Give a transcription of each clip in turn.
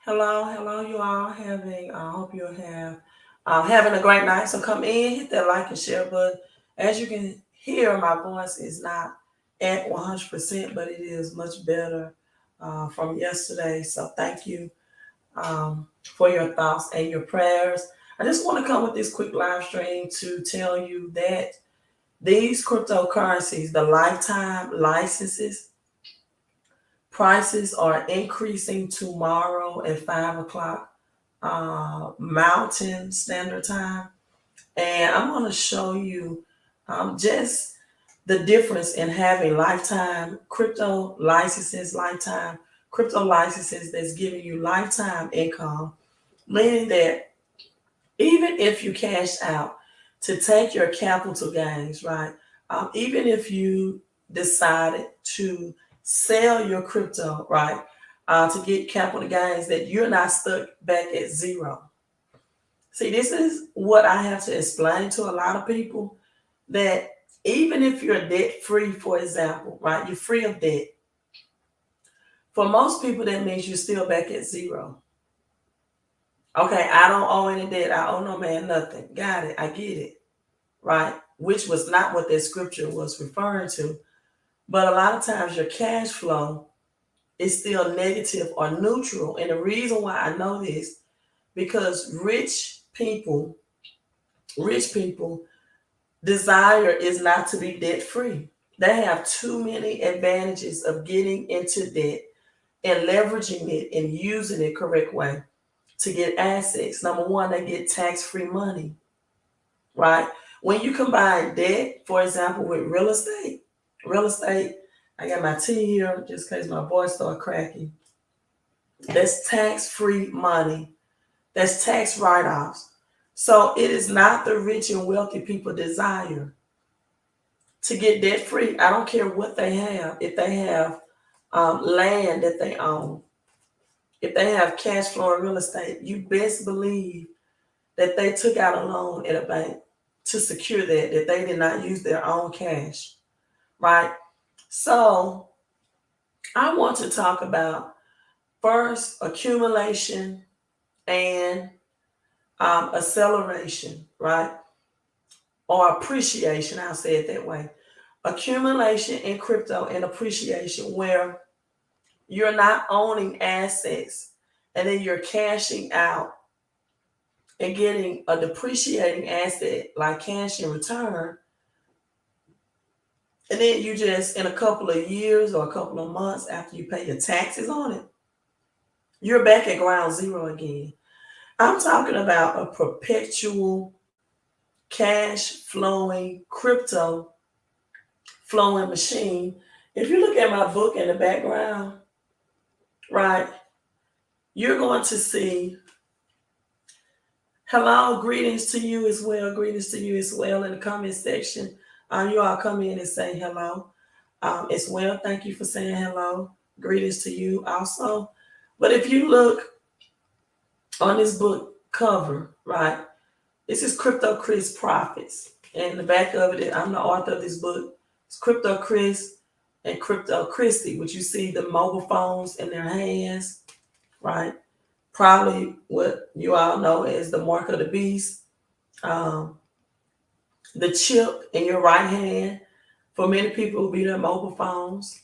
Hello, you all having. I hope you have having a great night. So come in, hit that like and share button. As you can hear, my voice is not at 100%, but it is much better from yesterday. So thank you for your thoughts and your prayers. I just want to come with this quick live stream to tell you that these cryptocurrencies, the lifetime licenses, prices are increasing tomorrow at 5 o'clock Mountain Standard Time. And I'm going to show you just the difference in having lifetime crypto licenses that's giving you lifetime income, meaning that even if you cash out to take your capital gains, right? Even if you decided to sell your crypto, right, to get capital gains, that you're not stuck back at zero. See, this is what I have to explain to a lot of people, that even if you're debt free, for example, right, you're free of debt. For most people, that means you're still back at zero. Okay, I don't owe any debt. I owe no man nothing. Got it. I get it. Right? Which was not what that scripture was referring to. But a lot of times your cash flow is still negative or neutral. And the reason why I know this, because rich people desire is not to be debt free. They have too many advantages of getting into debt and leveraging it and using it correct way to get assets. Number one, they get tax-free money, right? When you combine debt, for example, with real estate, I got my tea here just in case my voice start cracking. That's tax-free money. That's tax write-offs. So it is not the rich and wealthy people desire to get debt free. I don't care what they have. If they have land that they own, if they have cash flowing real estate, you best believe that they took out a loan at a bank to secure that they did not use their own cash, right? So I want to talk about first accumulation and acceleration, right? Or appreciation, I'll say it that way. Accumulation in crypto and appreciation, where you're not owning assets and then you're cashing out and getting a depreciating asset like cash in return. And then you just, in a couple of years or a couple of months after you pay your taxes on it, you're back at ground zero again. I'm talking about a perpetual cash flowing, crypto flowing machine. If you look at my book in the background, right, you're going to see hello, greetings to you as well. Greetings to you as well in the comment section. You all come in and say hello as well. Thank you for saying hello. Greetings to you also. But if you look on this book cover, right, this is Crypto Chris Profits. And the back of it, I'm the author of this book. It's Crypto Chris and Crypto Christy, which you see the mobile phones in their hands, right? Probably what you all know as the mark of the beast. The chip in your right hand, for many people, will be their mobile phones.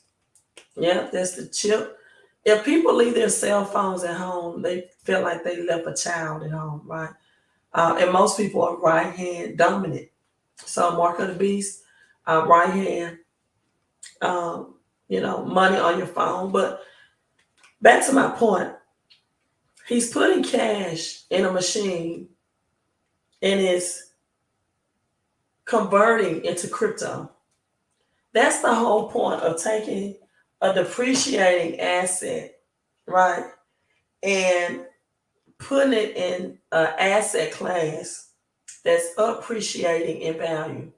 Yeah, that's the chip. If people leave their cell phones at home, they feel like they left a child at home, right? And most people are right hand dominant. So mark of the beast, right hand, money on your phone. But back to my point, he's putting cash in a machine and is converting into crypto. That's the whole point of taking a depreciating asset, right, and putting it in an asset class that's appreciating in value.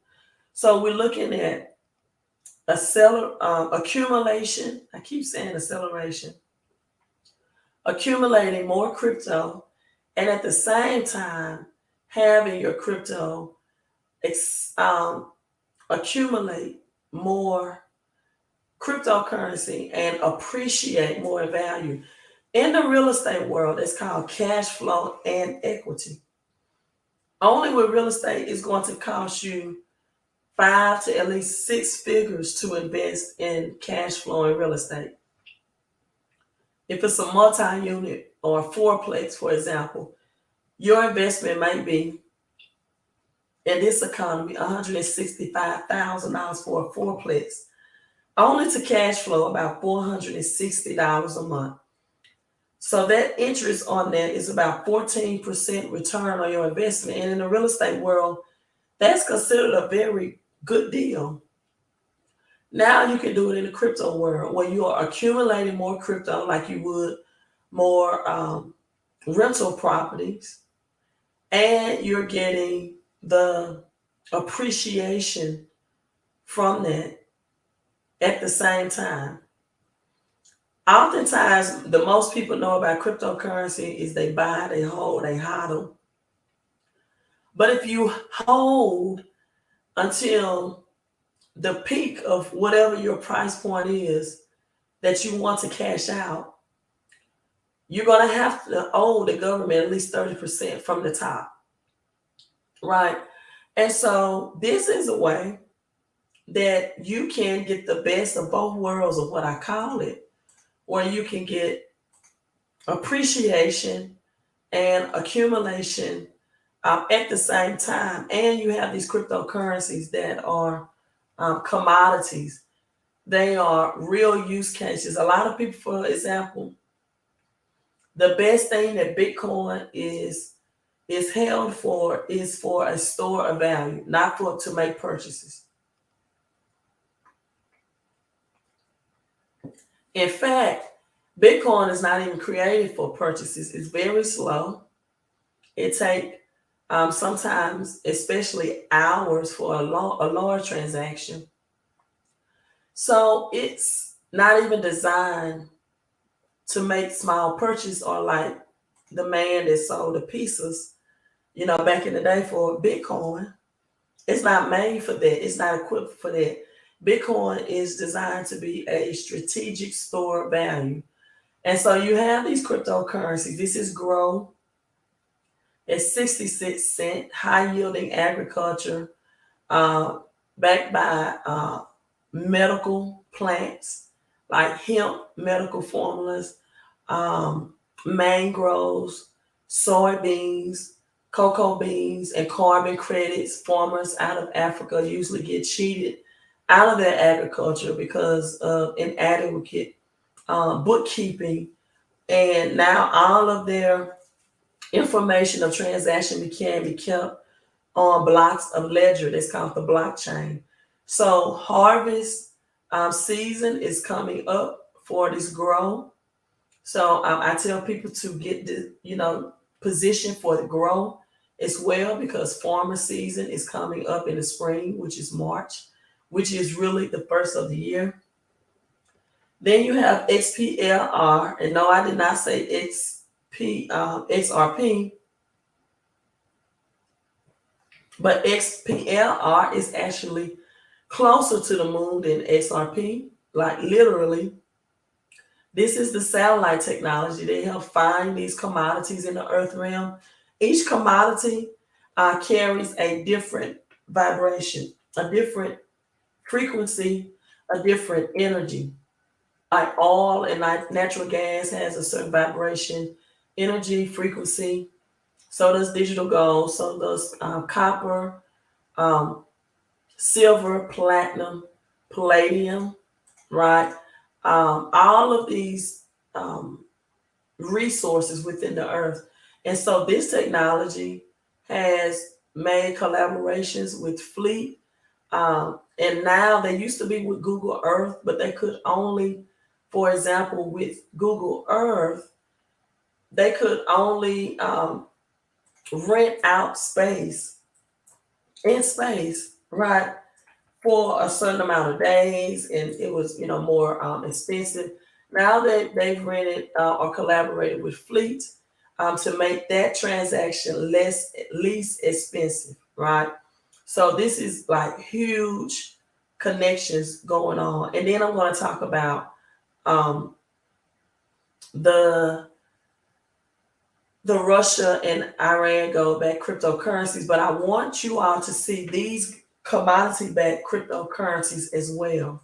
So we're looking at accumulation. I keep saying acceleration. Accumulating more crypto, and at the same time having your crypto accumulate more cryptocurrency and appreciate more value. In the real estate world, it's called cash flow and equity. Only with real estate is going to cost you 5 to at least 6 figures to invest in cash flow in real estate. If it's a multi-unit or a fourplex, for example, your investment may be in this economy $165,000 for a fourplex, only to cash flow about $460 a month. So that interest on that is about 14% return on your investment. And in the real estate world, that's considered a very good deal. Now you can do it in the crypto world where you are accumulating more crypto like you would more rental properties, and you're getting the appreciation from that at the same time. Oftentimes, the most people know about cryptocurrency is they buy, they hold, they hodl. But if you hold until the peak of whatever your price point is that you want to cash out, you're going to have to owe the government at least 30% from the top, right? And so this is a way that you can get the best of both worlds of what I call it, where you can get appreciation and accumulation at the same time. And you have these cryptocurrencies that are commodities. They are real use cases. A lot of people, for example, the best thing that Bitcoin is held for is for a store of value, not for to make purchases. In fact, Bitcoin is not even created for purchases. It's very slow. It takes sometimes, especially hours for a large transaction. So it's not even designed to make small purchase, or like the man that sold the pieces, back in the day for Bitcoin. It's not made for that. It's not equipped for that. Bitcoin is designed to be a strategic store of value. And so you have these cryptocurrencies. This is Grow at 66 cents, high yielding agriculture, backed by medical plants like hemp, medical formulas, mangroves, soybeans, cocoa beans, and carbon credits. Farmers out of Africa usually get cheated out of their agriculture because of inadequate bookkeeping. And now all of their information of transaction can be kept on blocks of ledger. That's called the blockchain. So harvest season is coming up for this Grow. So I tell people to get the position for the Grow as well, because farmer season is coming up in the spring, which is March, which is really the first of the year. Then you have XPLR, and no, I did not say XRP, but XPLR is actually closer to the moon than XRP, like literally. This is the satellite technology. They help find these commodities in the earth realm. Each commodity carries a different vibration, a different frequency, a different energy. Like oil and like natural gas has a certain vibration, energy, frequency. So does digital gold. So does copper, silver, platinum, palladium, right? All of these resources within the earth. And so this technology has made collaborations with Fleet. And now they used to be with Google Earth, but they could only, for example, with Google Earth, they could only rent out space in space, right, for a certain amount of days, and it was more expensive. Now that they've rented or collaborated with Fleet to make that transaction least expensive, right? So this is like huge connections going on. And then I'm going to talk about the Russia and Iran gold-backed cryptocurrencies, but I want you all to see these commodity-backed cryptocurrencies as well,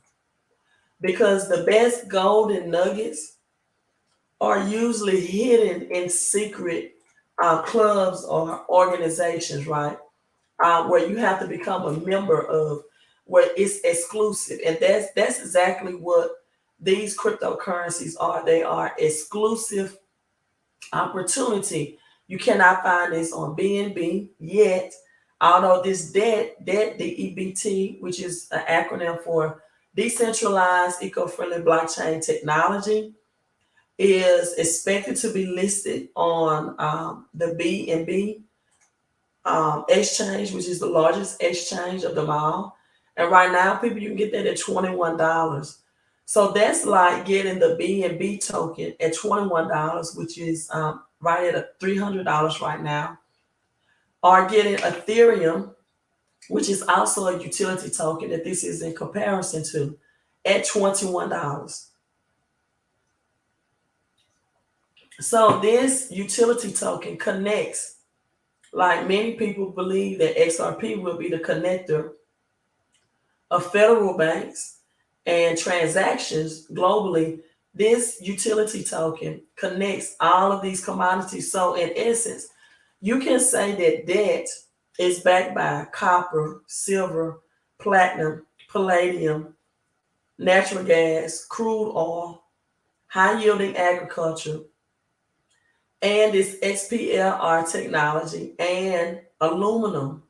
because the best golden nuggets are usually hidden in secret clubs or organizations, right? Where you have to become a member of, where it's exclusive, and that's exactly what these cryptocurrencies are. They are exclusive opportunity. You cannot find this on BNB yet, although this debt, DEBT, which is an acronym for Decentralized Eco-Friendly Blockchain Technology, is expected to be listed on the BNB exchange, which is the largest exchange of them all. And right now, people, you can get that at $21. So that's like getting the BNB token at $21, which is right at $300 right now, or getting Ethereum, which is also a utility token that this is in comparison to, at $21. So this utility token connects, like many people believe that XRP will be the connector of federal banks and transactions globally. This utility token connects all of these commodities. So in essence, you can say that debt is backed by copper, silver, platinum, palladium, natural gas, crude oil, high yielding agriculture, and this XPLR technology, and aluminum,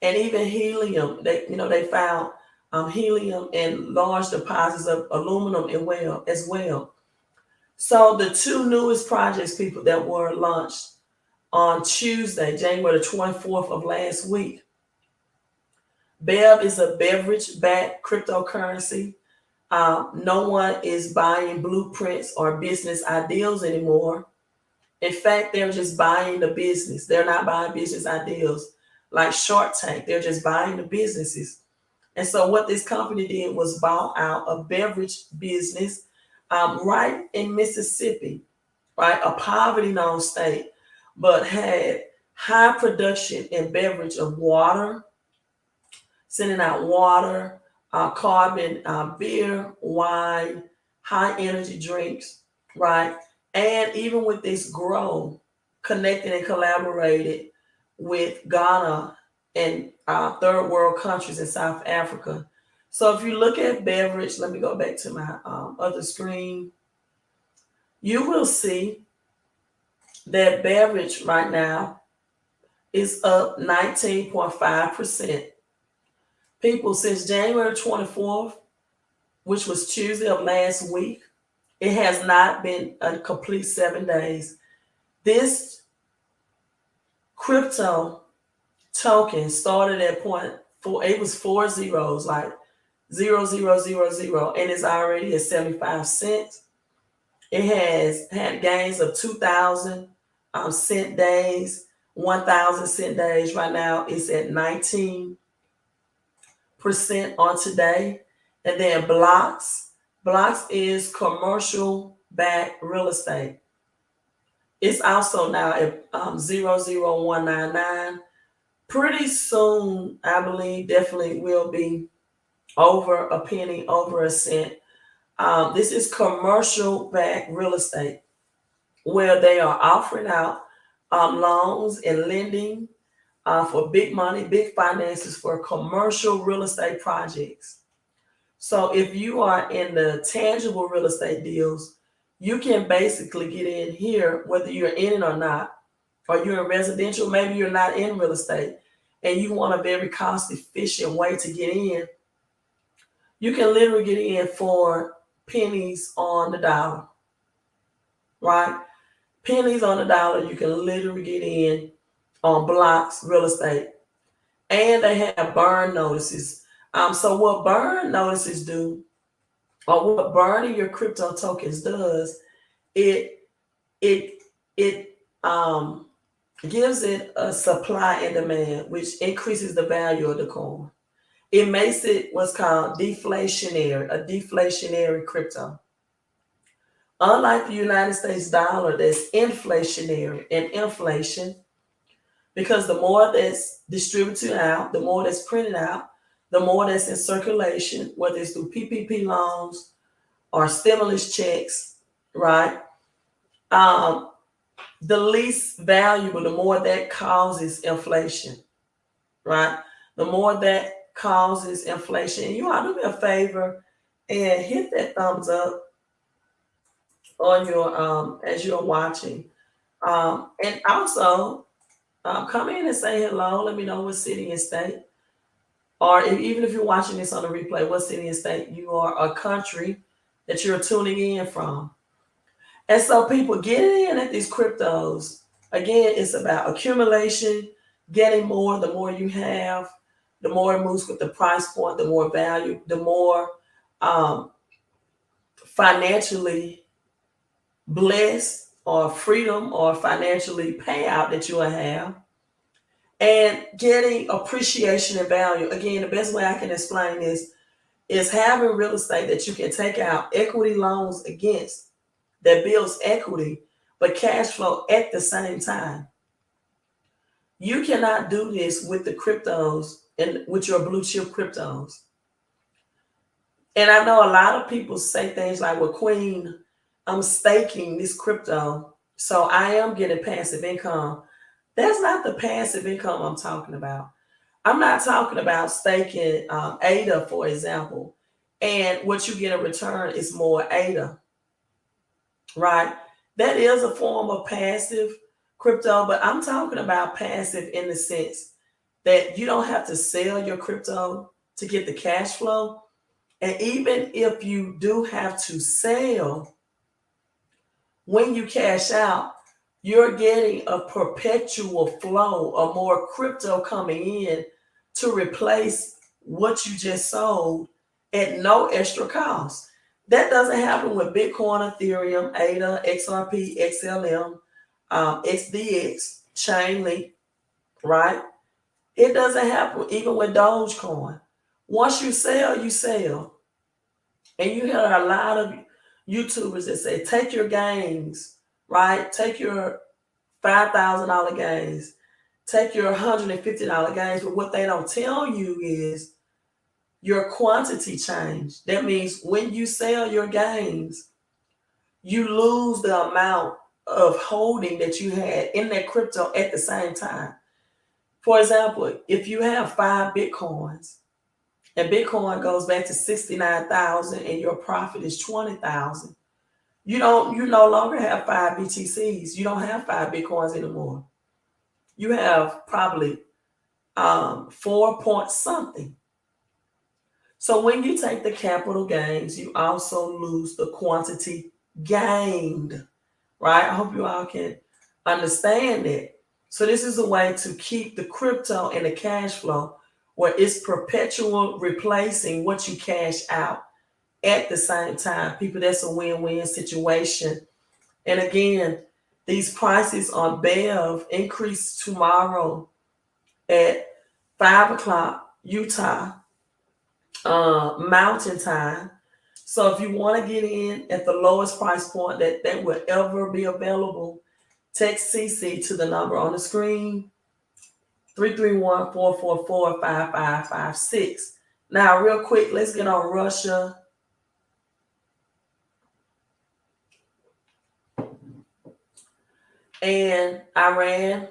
and even helium. They found helium and large deposits of aluminum as well. So the two newest projects, people, that were launched on Tuesday, January the 24th of last week. Bev is a beverage-backed cryptocurrency. No one is buying blueprints or business ideals anymore. In fact, they're just buying the business. They're not buying business ideals like Shark Tank. They're just buying the businesses. And so what this company did was bought out a beverage business right in Mississippi, right? A poverty-known state, but had high production and beverage of water, sending out water, carbon, beer, wine, high energy drinks, right? And even with this grow, connected and collaborated with Ghana and third world countries in South Africa. So if you look at Beverage, let me go back to my other screen. You will see that Beverage right now is up 19.5%. People, since January 24th, which was Tuesday of last week, it has not been a complete 7 days. This crypto token started at point four. It was 4 zeros, like 0000, and it's already at 75 cents. It has had gains of 2,000 cent days, 1,000 cent days. Right now, it's at 19% on today. And then Blocks is commercial backed real estate. It's also now at 00199. Pretty soon, I believe, definitely will be over a penny, over a cent. This is commercial backed real estate, where they are offering out loans and lending for big money, big finances for commercial real estate projects. So if you are in the tangible real estate deals, you can basically get in here, whether you're in it or not, or you're in residential, maybe you're not in real estate, and you want a very cost efficient way to get in. You can literally get in for pennies on the dollar, right? Pennies on the dollar, you can literally get in on Blocks real estate. And they have burn notices. So what burn notices do, or what burning your crypto tokens does, it gives it a supply and demand, which increases the value of the coin. It makes it what's called deflationary, a deflationary crypto, Unlike the United States dollar, that's inflationary and inflation, because the more that's distributed out, the more that's printed out, the more that's in circulation, whether it's through PPP loans or stimulus checks, right? Um, the least valuable, the more that causes inflation, right? The more that causes inflation. And you all do me a favor and hit that thumbs up on your as you're watching. And also come in and say hello. Let me know what city and state, or even if you're watching this on a replay, what city and state you are, a country that you're tuning in from. And so people get in at these cryptos. Again, it's about accumulation, getting more. The more you have, the more it moves with the price point, the more value, the more financially blessed or freedom or financially payout that you will have. And getting appreciation and value. Again, the best way I can explain this is having real estate that you can take out equity loans against, that builds equity, but cash flow at the same time. You cannot do this with the cryptos and with your blue chip cryptos. And I know a lot of people say things like, well, Queen, I'm staking this crypto, so I am getting passive income. That's not the passive income I'm talking about. I'm not talking about staking ADA, for example, and what you get in return is more ADA, right? That is a form of passive crypto, but I'm talking about passive in the sense that you don't have to sell your crypto to get the cash flow. And even if you do have to sell, when you cash out, you're getting a perpetual flow of more crypto coming in to replace what you just sold at no extra cost. That doesn't happen with Bitcoin, Ethereum, ADA, XRP, XLM, XDX, Chainlink, right? It doesn't happen even with Dogecoin. Once you sell, you sell. And you hear a lot of YouTubers that say, take your gains, right? Take your $5,000 gains, take your $150 gains. But what they don't tell you is your quantity change. That means when you sell your gains, you lose the amount of holding that you had in that crypto at the same time. For example, if you have 5 Bitcoins and Bitcoin goes back to 69,000 and your profit is 20,000, you no longer have 5 BTCs. You don't have 5 Bitcoins anymore. You have probably 4 point something. So when you take the capital gains, you also lose the quantity gained, right? I hope you all can understand that. So this is a way to keep the crypto and the cash flow where it's perpetual replacing what you cash out at the same time. People, that's a win-win situation. And again, these prices on Bev increase tomorrow at 5 o'clock Utah Mountain Time. So if you want to get in at the lowest price point that will ever be available, text CC to the number on the screen, 331-444-5556. Now, real quick, let's get on Russia. And Iran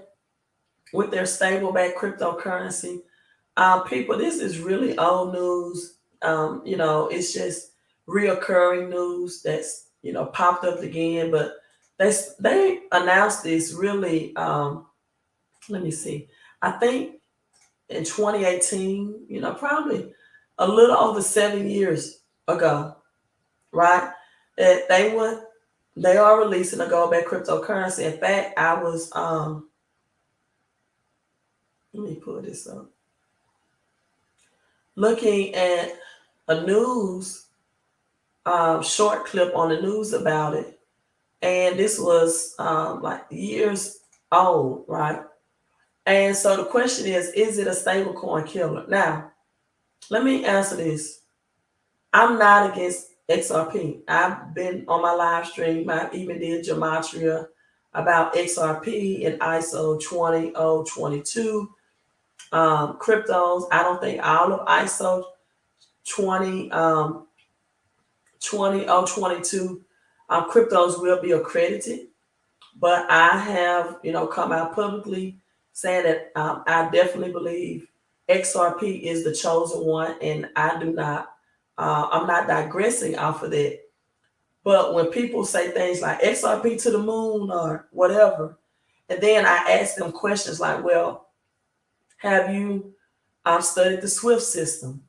with their stable-backed cryptocurrency. People, this is really old news. It's just reoccurring news that's popped up again. But they announced this really. Let me see. I think in 2018. Probably a little over 7 years ago, right? That they are releasing a gold-backed cryptocurrency. In fact, I was let me pull this up. Looking at a news short clip on the news about it, and this was like years old, right? And so the question is it a stablecoin killer? Now, let me answer this. I'm not against XRP. I've been on my live stream. I even did gematria about XRP and ISO 20022. Cryptos. I don't think all of ISO 20022 cryptos will be accredited. But I have, come out publicly saying that I definitely believe XRP is the chosen one, and I'm not digressing off of that. But when people say things like XRP to the moon or whatever, and then I ask them questions like, well, have you studied the SWIFT system?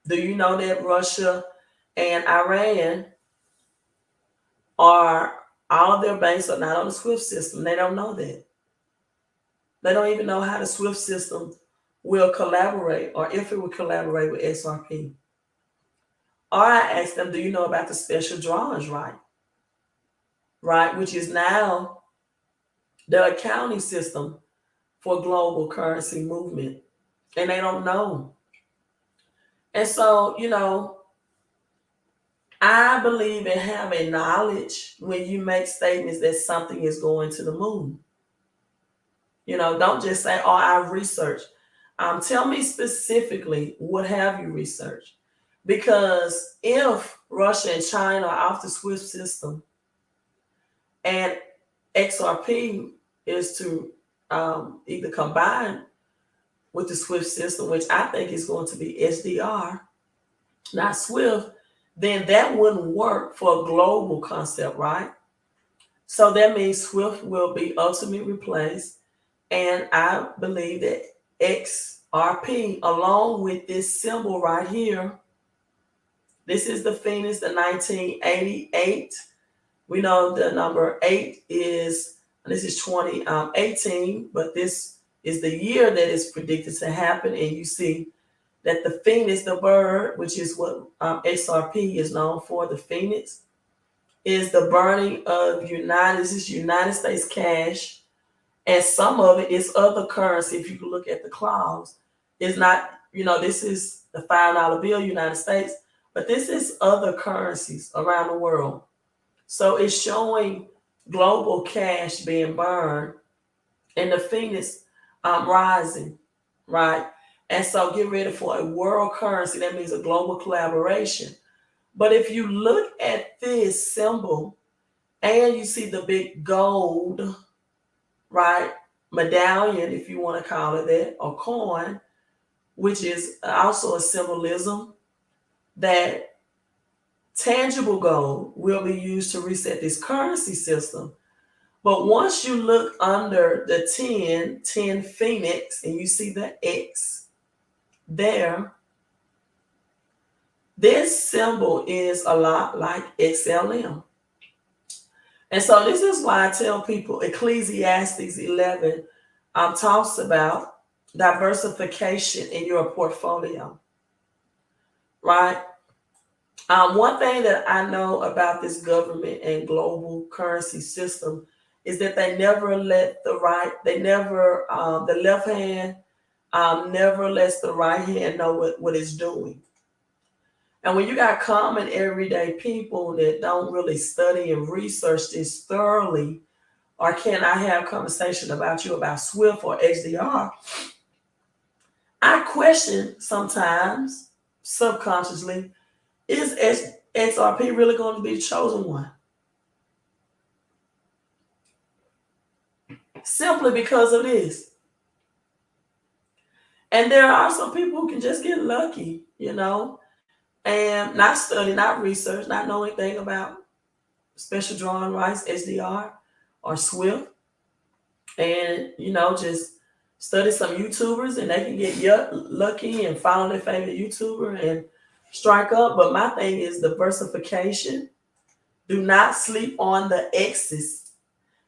Do you know that Russia and Iran all of their banks are not on the SWIFT system? They don't know that. They don't even know how the SWIFT system will collaborate or if it will collaborate with XRP. Or I ask them, do you know about the special drawings right? Right, which is now the accounting system for global currency movement. And they don't know. And so, I believe in having knowledge when you make statements that something is going to the moon. Don't just say, oh, I've researched. Tell me specifically, what have you researched? Because if Russia and China are off the SWIFT system and XRP is to either combine with the SWIFT system, which I think is going to be SDR, not SWIFT, then that wouldn't work for a global concept, right? So that means SWIFT will be ultimately replaced. And I believe that XRP, along with this symbol right here, this is the Phoenix, the 1988. We know the number 8 is, this is 2018, but this is the year that is predicted to happen. And you see that the Phoenix, the bird, which is what XRP is known for, the Phoenix, is the burning of United States cash. And some of it is other currency. If you can look at the clause, it's not, this is the $5 bill, United States, but this is other currencies around the world. So it's showing global cash being burned and the Phoenix rising, right? And so get ready for a world currency. That means a global collaboration. But if you look at this symbol and you see the big gold, right, medallion, if you want to call it that, or coin, which is also a symbolism that tangible gold will be used to reset this currency system. But once you look under the 10 Phoenix, and you see the X there, this symbol is a lot like XLM. And so this is why I tell people Ecclesiastes 11 talks about diversification in your portfolio, right? One thing that I know about this government and global currency system is that they never let the left hand never lets the right hand know what it's doing. And when you got common everyday people that don't really study and research this thoroughly, or can I have conversation about you about SWIFT or XDR, I question sometimes subconsciously, is XRP really going to be the chosen one? Simply because of this. And there are some people who can just get lucky, and not study, not research, not know anything about special drawing rights, SDR, or SWIFT, and just study some YouTubers and they can get lucky and follow their favorite YouTuber and strike up. But my thing is diversification. Do not sleep on the X's,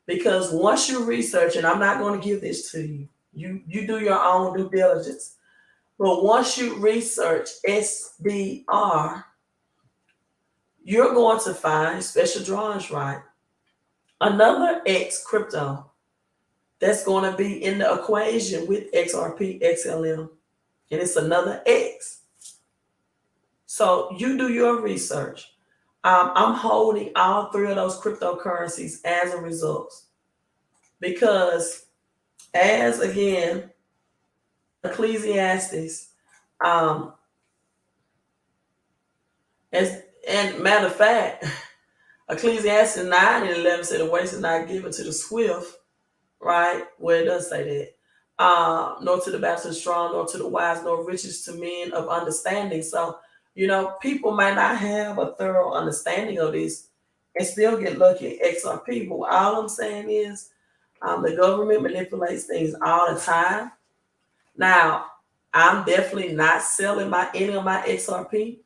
because once you research, and I'm not going to give this to you, you do your own due diligence. But once you research SDR, you're going to find special drawings right. Another X crypto that's going to be in the equation with XRP, XLM, and it's another X. So you do your research. I'm holding all three of those cryptocurrencies as a result because, as again, Ecclesiastes, um, as and matter of fact, Ecclesiastes 9 and 11 said the waste is not given to the swift, right? Where it does say that. Nor to the bastard strong, nor to the wise, nor riches to men of understanding. So, people might not have a thorough understanding of this and still get lucky at XRP. But all I'm saying is the government manipulates things all the time. Now, I'm definitely not selling any of my XRP.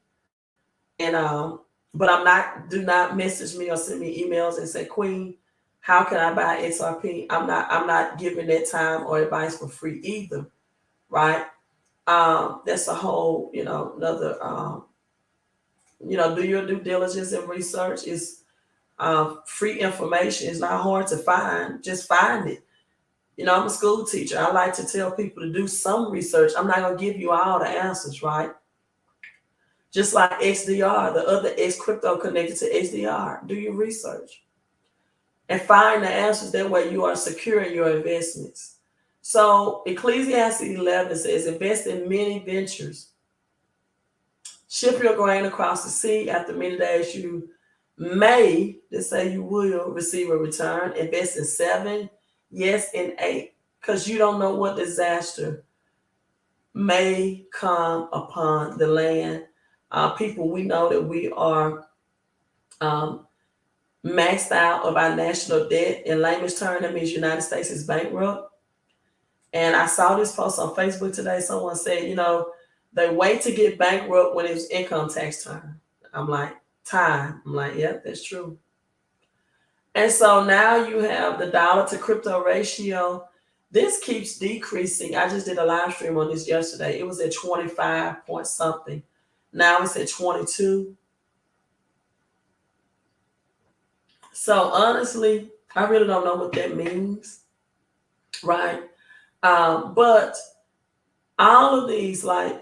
And but do not message me or send me emails and say, Queen, how can I buy XRP? I'm not giving that time or advice for free either, right? That's a whole, another do your due diligence and research. Is free information. It's not hard to find. Just find it. I'm a school teacher. I like to tell people to do some research. I'm not gonna give you all the answers, right? Just like XDR, the other X crypto connected to XDR. Do your research and find the answers. That way you are securing your investments. So Ecclesiastes 11 says, invest in many ventures. Ship your grain across the sea. After many days you may, just say you will, receive a return. Invest in 7, yes, in 8. Because you don't know what disaster may come upon the land. People, we know that we are maxed out of our national debt. In layman's term, that means United States is bankrupt. And I saw this post on Facebook today. Someone said, they wait to get bankrupt when it's income tax time. I'm like, time. I'm like, yep, that's true. And so now you have the dollar to crypto ratio. This keeps decreasing. I just did a live stream on this yesterday. It was at 25 point something. Now it's at 22. So honestly, I really don't know what that means, right? But all of these, like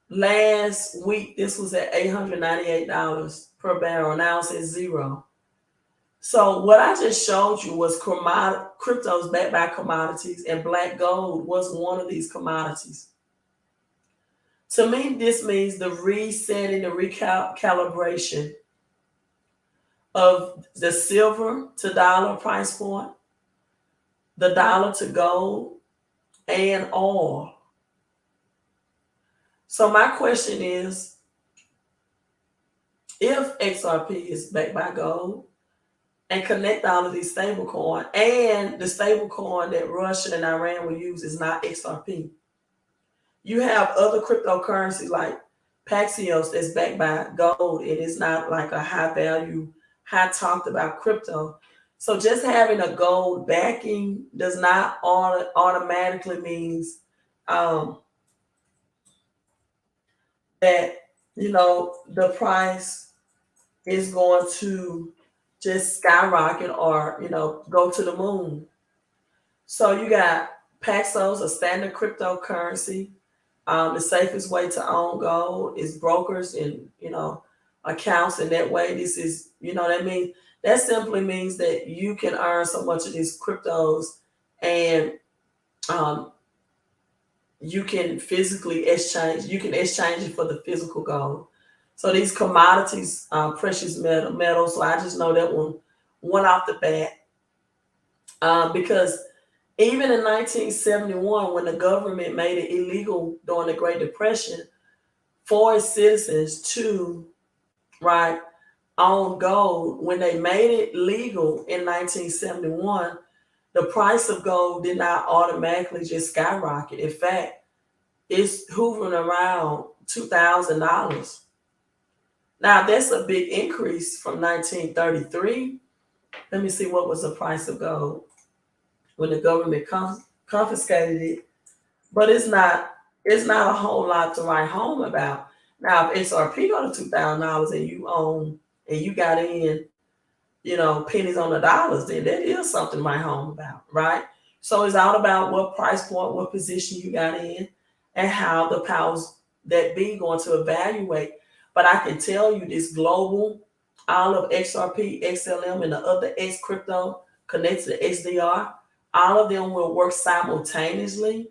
last week, this was at $898 per barrel. Now it's at 0. So what I just showed you was cryptos backed by commodities, and black gold was one of these commodities. To me, this means the resetting, the recalibration of the silver to dollar price point, the dollar to gold, and oil. So my question is, if XRP is backed by gold and connect all of these stablecoin, and the stablecoin that Russia and Iran will use is not XRP, you have other cryptocurrencies like Paxios that's backed by gold. It is not like a high value, high talked about crypto. So just having a gold backing does not automatically means that the price is going to just skyrocket or go to the moon. So you got Paxos, a standard cryptocurrency. The safest way to own gold is brokers and accounts, and that way this is that means that simply means that you can earn so much of these cryptos, and you can physically exchange. You can exchange it for the physical gold. So these commodities, precious metals. So I just know that one off the bat, because even in 1971, when the government made it illegal during the Great Depression for its citizens to own gold, when they made it legal in 1971, the price of gold did not automatically just skyrocket. In fact, it's hovering around $2,000. Now, that's a big increase from 1933. Let me see, what was the price of gold when the government confiscated it? But it's not a whole lot to write home about. Now, if XRP go to $2,000 and you own and you got in, pennies on the dollars, then that is something to write home about, right? So it's all about what price point, what position you got in, and how the powers that be going to evaluate. But I can tell you this global all of XRP, XLM, and the other X crypto connected to XDR, all of them will work simultaneously,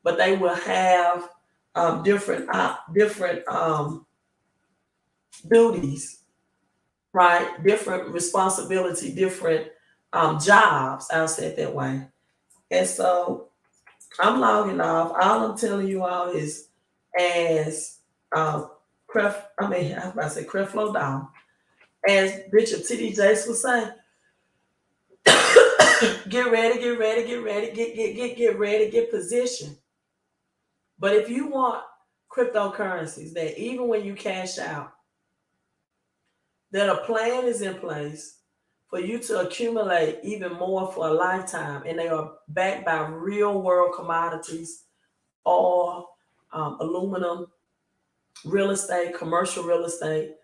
but they will have different duties, right? Different responsibility, different jobs. I'll say it that way. And so I'm logging off. All I'm telling you all is, as I was about to say Creflo down. As Bishop T.D. Jakes would say, get ready, get ready, get ready, get ready, get positioned. But if you want cryptocurrencies that even when you cash out, that a plan is in place for you to accumulate even more for a lifetime, and they are backed by real world commodities, oil, aluminum, real estate, commercial real estate,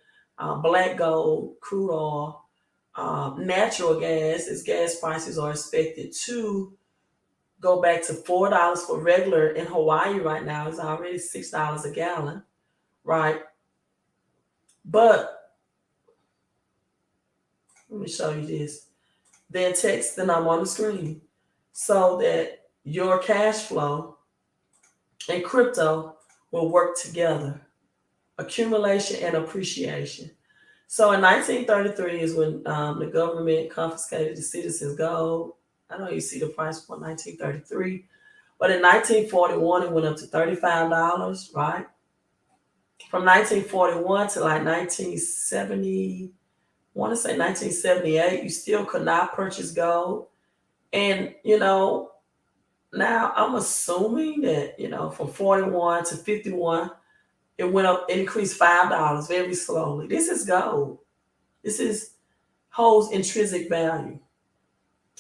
black gold, crude oil, natural gas, as gas prices are expected to go back to $4 for regular in Hawaii right now. It's already $6 a gallon, right? But let me show you this. Then text the number on the screen so that your cash flow and crypto will work together. Accumulation and appreciation. So in 1933 is when the government confiscated the citizens' gold. I know you see the price for 1933, but in 1941 it went up to $35, right? From 1941 to like 1970, I want to say 1978, you still could not purchase gold. And, now I'm assuming that, from 41 to 51, it went up, it increased $5 very slowly. This is gold. Holds intrinsic value.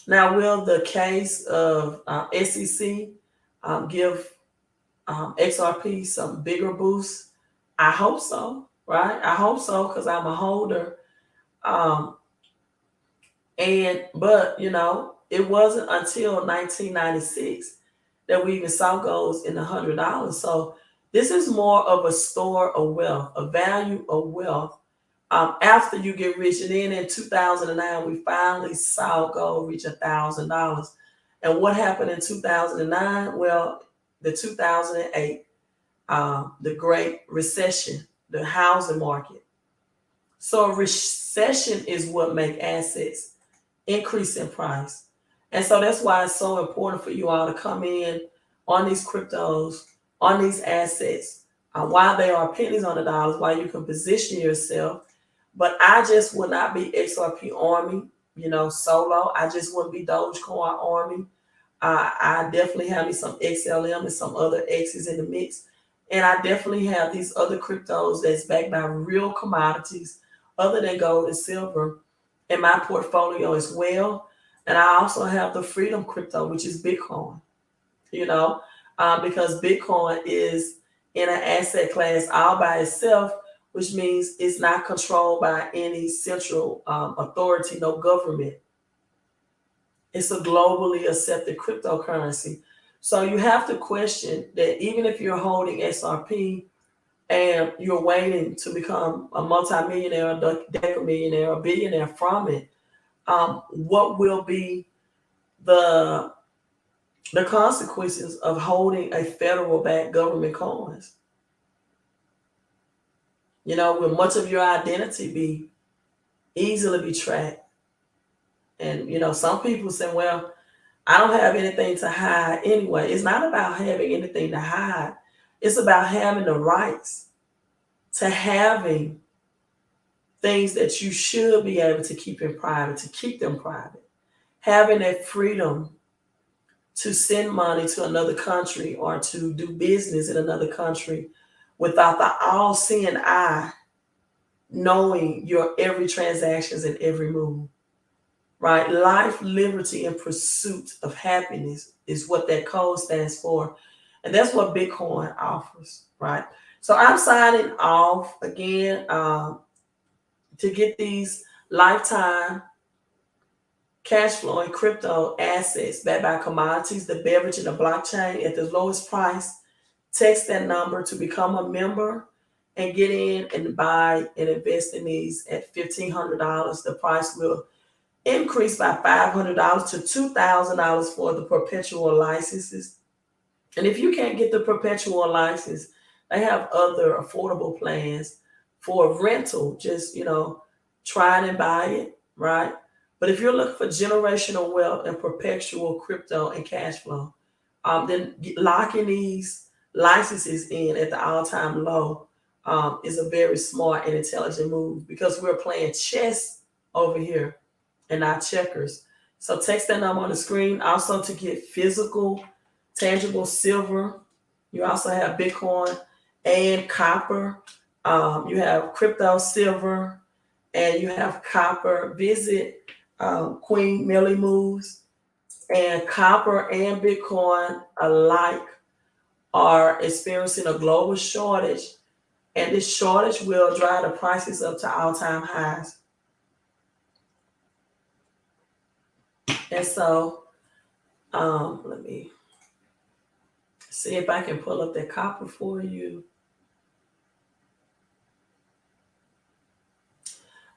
Now, will the case of SEC give XRP some bigger boost? I hope so, right? I hope so because I'm a holder. But it wasn't until 1996 that we even saw gold in $100. So this is more of a store of wealth, a value of wealth. After you get rich, and then in 2009, we finally saw gold reach $1,000. And what happened in 2009? Well, the 2008, the Great Recession, the housing market. So a recession is what make assets increase in price. And so that's why it's so important for you all to come in on these cryptos, on these assets, while they are pennies on the dollars, while you can position yourself. But I just would not be XRP Army, solo. I just wouldn't be Dogecoin Army. I definitely have me some XLM and some other X's in the mix. And I definitely have these other cryptos that's backed by real commodities other than gold and silver in my portfolio as well. And I also have the freedom crypto, which is Bitcoin, because Bitcoin is in an asset class all by itself, which means it's not controlled by any central authority, no government. It's a globally accepted cryptocurrency. So you have to question that even if you're holding XRP and you're waiting to become a multimillionaire, a decamillionaire, a billionaire from it, what will be the consequences of holding a federal-backed government coins? Will much of your identity be easily be tracked? And, some people say, well, I don't have anything to hide anyway. It's not about having anything to hide. It's about having the rights to having things that you should be able to keep in private, to keep them private. Having that freedom to send money to another country or to do business in another country without the all-seeing eye knowing your every transactions and every move, right? Life, liberty, and pursuit of happiness is what that code stands for. And that's what Bitcoin offers, right? So I'm signing off again to get these lifetime cash flowing crypto assets backed by commodities, the beverage, and the blockchain at the lowest price. Text that number to become a member and get in and buy and invest in these at $1,500. The price will increase by $500 to $2,000 for the perpetual licenses. And if you can't get the perpetual license, they have other affordable plans for rental. Just, try it and buy it, right? But if you're looking for generational wealth and perpetual crypto and cash flow, then locking these licenses in at the all-time low is a very smart and intelligent move, because we're playing chess over here and not checkers. So text that number on the screen. Also, to get physical, tangible silver, you also have Bitcoin and copper. You have crypto silver and you have copper. Visit Queen Millie Moves. And copper and Bitcoin alike are experiencing a global shortage, and this shortage will drive the prices up to all-time highs. And so, let me see if I can pull up that copper for you.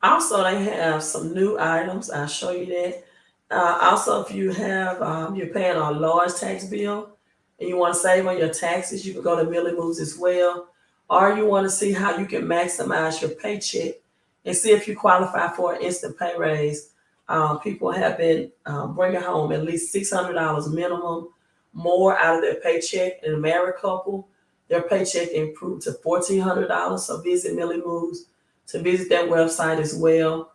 Also, they have some new items. I'll show you that. Also, if you have, you're paying a large tax bill and you want to save on your taxes, you can go to Millie Moves as well. Or you want to see how you can maximize your paycheck and see if you qualify for an instant pay raise. People have been bringing home at least $600 minimum more out of their paycheck. In a married couple, their paycheck improved to $1,400. So visit Millie Moves to visit that website as well.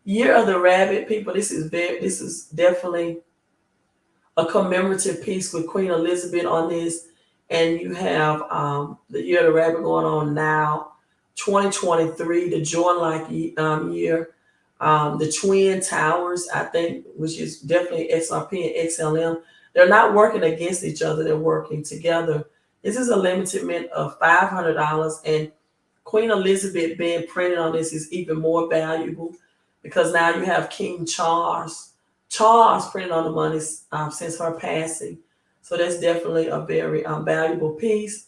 Year of the Rabbit, people. This is definitely a commemorative piece with Queen Elizabeth on this, and you have the Year of the Rabbit going on now. 2023, the Jordan-like year. The Twin Towers, I think, which is definitely XRP and XLM. They're not working against each other; they're working together. This is a limited mint of $500, and Queen Elizabeth being printed on this is even more valuable, because now you have King Charles printed on the money since her passing. So that's definitely a very valuable piece.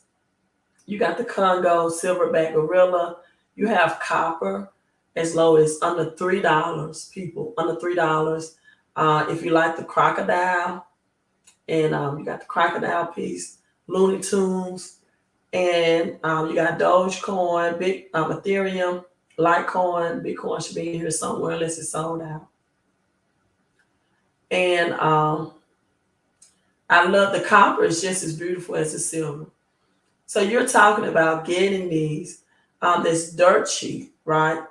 You got the Congo silverback gorilla. You have copper as low as under $3, people, under $3. If you like the crocodile, and you got the crocodile piece, Looney Tunes, and you got Dogecoin, Ethereum, Litecoin. Bitcoin should be in here somewhere unless it's sold out. And I love the copper. It's just as beautiful as the silver. So you're talking about getting these that's dirt cheap, right?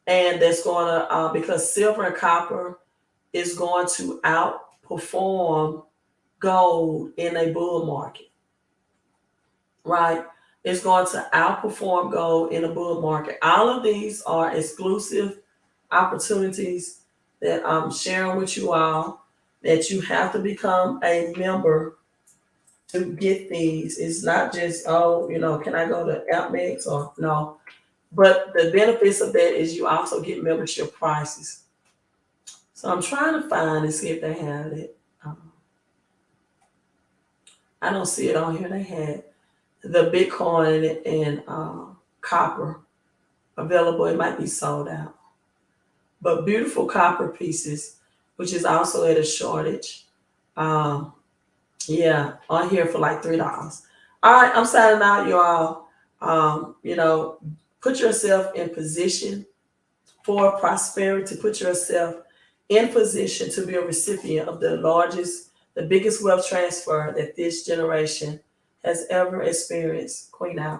And that's going to, because silver and copper is going to outperform gold in a bull market, right? It's going to outperform gold in a bull market. All of these are exclusive opportunities that I'm sharing with you all, that you have to become a member to get these. It's not just, can I go to AppMex or no? But the benefits of that is you also get membership prices. So I'm trying to find and see if they have it. I don't see it on here. They had the Bitcoin and copper available. It might be sold out. But beautiful copper pieces, which is also at a shortage. On here for like $3. All right, I'm signing out, you all. Put yourself in position for prosperity. Put yourself in position to be a recipient of the biggest wealth transfer that this generation has ever experienced. Queen out.